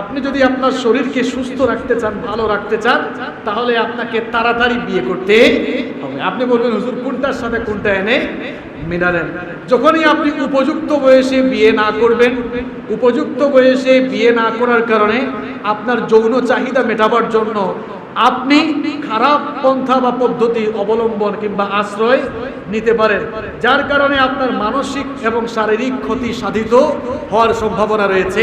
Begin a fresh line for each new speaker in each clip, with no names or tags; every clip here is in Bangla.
আপনি যদি আপনার শরীরকে সুস্থ রাখতে চান, ভালো রাখতে চান, তাহলে আপনাকে তাড়াতাড়ি বিয়ে করতে হবে। আপনি বলবেন হুজুর কোনটার সাথে কোনটা এনে মেলালেন? যখনই আপনি উপযুক্ত বয়সে বিয়ে না করবেন, উপযুক্ত বয়সে বিয়ে না করার কারণে আপনার যৌন চাহিদা মেটাবার জন্য আপনি খারাপ পন্থা বা পদ্ধতি অবলম্বন কিংবা আশ্রয় নিতে পারেন, যার কারণে আপনার মানসিক এবং শারীরিক ক্ষতি সাধিত হওয়ার সম্ভাবনা রয়েছে।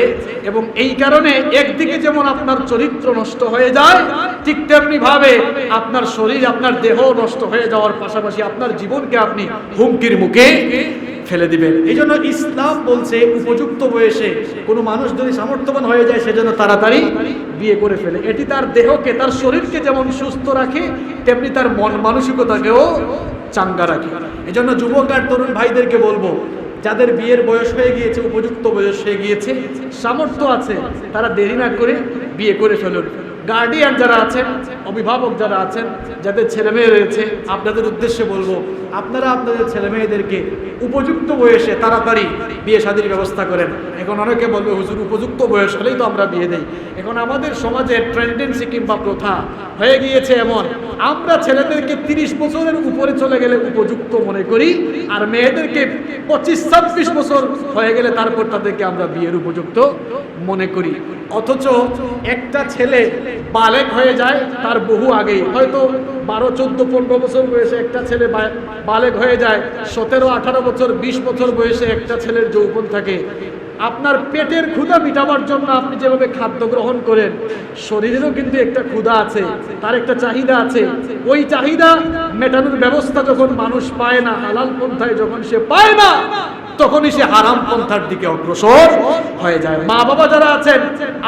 এবং এই কারণে একদিকে যেমন আপনার চরিত্র নষ্ট হয়ে যায়, ঠিক তেমনি ভাবে আপনার শরীর, আপনার দেহ নষ্ট হয়ে যাওয়ার পাশাপাশি আপনার জীবনকে আপনি হুমকির মুখে ফেলে দিবেন। এই জন্য ইসলাম বলছে উপযুক্ত বয়সে কোনো মানুষ যদি সামর্থ্যবান হয়ে যায় সেজন্য তাড়াতাড়ি বিয়ে করে ফেলে। এটি তার দেহকে, তার শরীরকে যেমন সুস্থ রাখে, তেমনি তার মন মানসিকতাকেও চাঙ্গা রাখে। এই জন্য যুবক আর তরুণ ভাইদেরকে বলবো, যাদের বিয়ের বয়স হয়ে গিয়েছে, উপযুক্ত বয়স হয়ে গিয়েছে, সামর্থ্য আছে, তারা দেরি না করে বিয়ে করে ফেলুন। গার্ডিয়ান যারা আছেন, অভিভাবক যারা আছেন, যাদের ছেলে মেয়ে রয়েছে, আপনাদের উদ্দেশ্যে বলবো, আপনারা আপনাদের ছেলে মেয়েদেরকে উপযুক্ত বয়সে তাড়াতাড়ি বিয়ে শাদীর ব্যবস্থা করেন। এখন অনেকে বলবে হুজুর উপযুক্ত বয়স হলেই তো আমরা বিয়ে দেই। এখন আমাদের সমাজের ট্রেন্ডেন্সি কিংবা প্রথা হয়ে গিয়েছে এমন, আমরা ছেলেদেরকে 30 বছরের উপরে চলে গেলে উপযুক্ত মনে করি, আর মেয়েদেরকে 25-26 বছর হয়ে গেলে তারপর তাদেরকে আমরা বিয়ের উপযুক্ত মনে করি। অথচ একটা ছেলে বালেগ হয়ে যায় তার বহু আগেই, হয়তো 12, 14, 15 বছর বয়সে একটা ছেলে বালেগ হয়ে যায়, 17, 18 বছর, 20 বছর বয়সে একটা ছেলের যৌবন থাকে। আপনার পেটের ক্ষুধা মিটাবার জন্য আপনি যেভাবে খাদ্য গ্রহণ করেন, শরীরেরও কিন্তু একটা ক্ষুধা আছে, তার একটা চাহিদা আছে। ওই চাহিদা মেটানোর ব্যবস্থা যখন মানুষ পায় না, হালাল পন্থায় যখন সে পায় না, তখনই সে হারাম পন্থার দিকে অগ্রসর হয়ে যায়। মা বাবা যারা আছেন,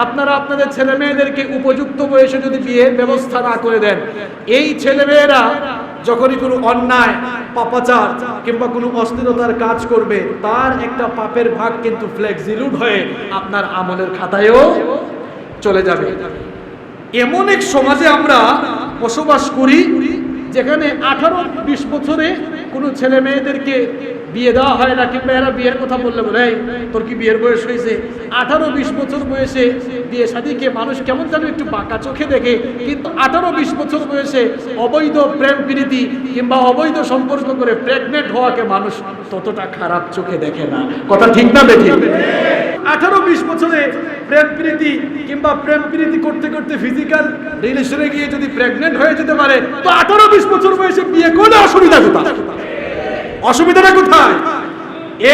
আপনারা আপনাদের ছেলে মেয়েদেরকে উপযুক্ত বয়সে যদি বিয়ের ব্যবস্থা না করে দেন, এই ছেলে মেয়েরা যখনই কোনো অন্যায়, পাপাচার কিংবা কোনো অস্থিরতার কাজ করবে, তার একটা পাপের ভাগ কিন্তু ফ্লেক্সিলুড হয়ে আপনার আমলের খাতায়ও চলে যাবে। এমন এক সমাজে আমরা বসবাস করি যেখানে 18-20 বছরে কোনো ছেলে মেয়েদেরকে বিয়ে দেওয়া হয় না, কিংবা এরা বিয়ের কথা বললে বলে তোর কি বিয়ের বয়স হয়েছে? 18-20 বছর বয়সে বিয়ে শাদীকে মানুষ কেমন যেন একটু বাঁকা চোখে দেখে, কিন্তু 18-20 বছর বয়সে অবৈধ প্রেম প্রীতি কিংবা অবৈধ সম্পর্ক করে প্রেগনেন্ট হওয়াকে মানুষ ততটা খারাপ চোখে দেখে না। কথা ঠিক না বেঠিক? 18-20 বছরে প্রেম প্রীতি কিংবা প্রেম প্রীতি করতে করতে ফিজিক্যাল রিলেশনে গিয়ে যদি প্রেগনেন্ট হয়ে যেতে পারে, তো 18-20 বছর বয়সে বিয়ে করলে অসুবিধা কোথায়? অসুবিধাটা কোথায়?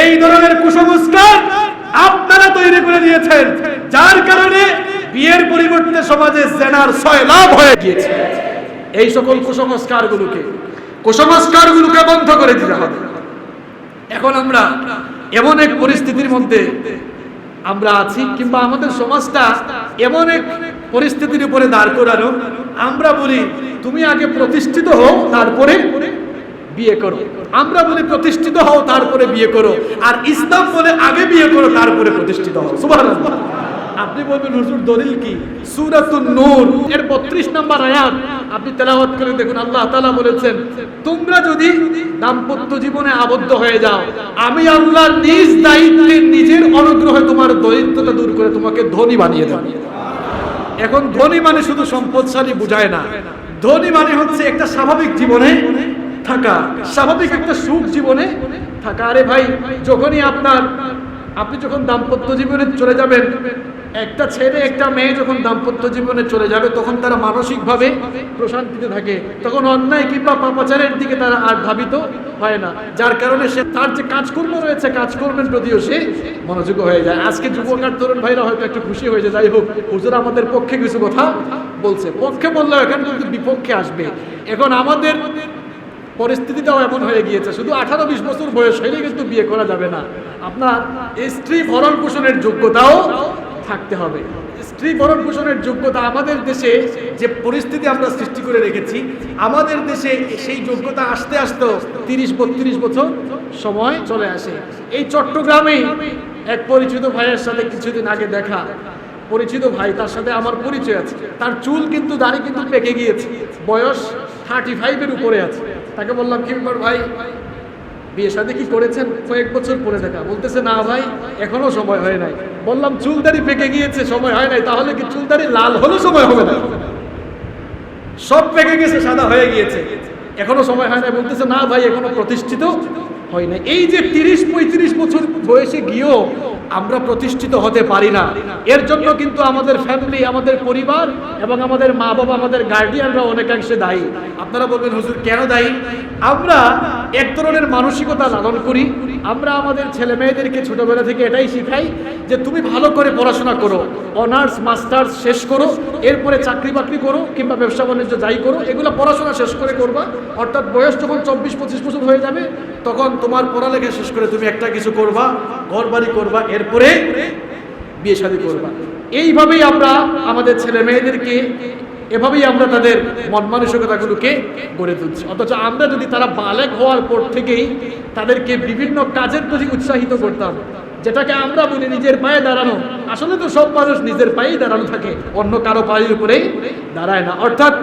এই ধরনের কুসংস্কার আপনারা তৈরি করে দিয়েছেন, যার কারণে বিয়ের পরিবর্তে সমাজে জেনার সয়লাভ হয়ে গিয়েছে। এই সকল কুসংস্কারগুলোকে বন্ধ করে দিতে হবে। এখন আমরা এমন এক পরিস্থিতির মধ্যে আমরা আছি, কিংবা আমাদের সমাজটা এমন এক পরিস্থিতির উপরে দাঁড় করানো, আমরা বলি তুমি আগে প্রতিষ্ঠিত হও তারপরে বিয়ে করো। আমরা বলি প্রতিষ্ঠিত হও তারপরে বিয়ে করো, আর ইসলাম বলে আগে বিয়ে করো তারপরে প্রতিষ্ঠিত হও। সুবহানাল্লাহ। আপনি বলবেন হুজুর দলিল কি? সূরাতুন নূর এর 32 নম্বর আয়াত আপনি তেলাওয়াত করে দেখুন। আল্লাহ তাআলা বলেছেন, তোমরা যদি দাম্পত্য জীবনে আবদ্ধ হয়ে যাও, আমি আল্লাহ নিজ দায়িত্বে, নিজের অনুগ্রহে তোমার দরিদ্রতা দূর করে তোমাকে ধনী বানিয়ে দেব। এখন ধনী মানে শুধু সম্পদশালী বুঝায় না। ধনী মানে হচ্ছে একটা স্বাভাবিক জীবনে থাকা, স্বাভাবিক একটা সুখ জীবনে থাকা। আরে ভাই, যখনই আপনি যখন দাম্পত্য জীবনে চলে যাবেন, একটা ছেলে একটা মেয়ে যখন দাম্পত্য জীবনে চলে যাবে, তখন তারা মানসিকভাবে প্রশান্তিতে থাকে, তখন অন্যায় কিংবা পাপাচারের দিকে তারা আর ধাবিত হয় না, যার কারণে সে তার যে কাজকর্ম রয়েছে, কাজকর্মের প্রতিও সে মনোযোগী হয়ে যায়। আজকে যুবক আর তরুণ ভাইরা হয়তো একটু খুশি হয়ে যায়, যাই হোক হুজুর আমাদের পক্ষে কিছু কথা বলছে। পক্ষে বললেও এখানে কিন্তু বিপক্ষে আসবে। এখন আমাদের পরিস্থিতিটাও এমন হয়ে গিয়েছে, শুধু 18-20 বছর বয়স হলেই কিন্তু বিয়ে করা যাবে না, আপনার স্ত্রী ভরণ পোষণের যোগ্যতাও থাকতে হবে। স্ত্রী ভরণ পোষণের যোগ্যতা আমাদের দেশে যে পরিস্থিতি আমরা সৃষ্টি করে রেখেছি, আমাদের দেশে সেই যোগ্যতা আসতে আসতে 30-32 বছর সময় চলে আসে। এই চট্টগ্রামে এক পরিচিত ভাইয়ের সাথে কিছুদিন আগে দেখা, পরিচিত ভাই, তার সাথে আমার পরিচয় আছে। তার চুল কিন্তু, দাড়ি কিন্তু পেকে গিয়েছে, বয়স 35-এর উপরে আছে। তাকে বললাম কি ব্যাপার ভাই, বিয়ে শাদী কি করেছেন? কয়েক বছর পরে দেখা। বলতেছে না ভাই এখনো সময় হয় নাই। বললাম চুলদাড়ি পেকে গিয়েছে, সময় হয় নাই, তাহলে কি চুলদাড়ি লাল হলো সময় হবে না? সব পেকে গেছে, সাদা হয়ে গিয়েছে, এখনো সময় হয় না। বলতেছে না ভাই এখনো প্রতিষ্ঠিত হয় না। এই যে 30-35 বছর বয়সে গিয়েও আমরা প্রতিষ্ঠিত হতে পারি না, এর জন্য কিন্তু আমাদের ফ্যামিলি, আমাদের পরিবার এবং আমাদের মা বাবা, আমাদের গার্ডিয়ানরা অনেকাংশে দায়ী। আপনারা বলবেন হুজুর কেন দায়ী? আমরা এক ধরনের মানসিকতা লালন করি। আমরা আমাদের ছেলে মেয়েদেরকে ছোটবেলা থেকে এটাই শিখাই যে তুমি ভালো করে পড়াশোনা করো, অনার্স মাস্টার্স শেষ করো, এরপরে চাকরি বাকরি করো কিংবা ব্যবসা বাণিজ্য যাই করো, এগুলো পড়াশোনা শেষ করে করবা। অর্থাৎ বয়স যখন 24-25 বছর হয়ে যাবে তখন তোমার পড়ালেখা শেষ করে তুমি একটা কিছু করবা, ঘর বাড়ি করবা, এরপরে বিয়ে শাদী করবা। এইভাবেই আমরা আমাদের ছেলে মেয়েদেরকে, এভাবেই আমরা তাদের মন মানসিকতাগুলোকে গড়ে তুলছি। অথচ আমরা যদি তারা বালেগ হওয়ার পর থেকেই তাদেরকে বিভিন্ন কাজের প্রতি উৎসাহিত করতাম, যেটাকে আমরা বলি নিজের পায়ে দাঁড়ানো, আসলে তো সব মানুষ নিজের পায়েই দাঁড়ানো থাকে, অন্য কারো পায়ের উপরেই দাঁড়ায় না। অর্থাৎ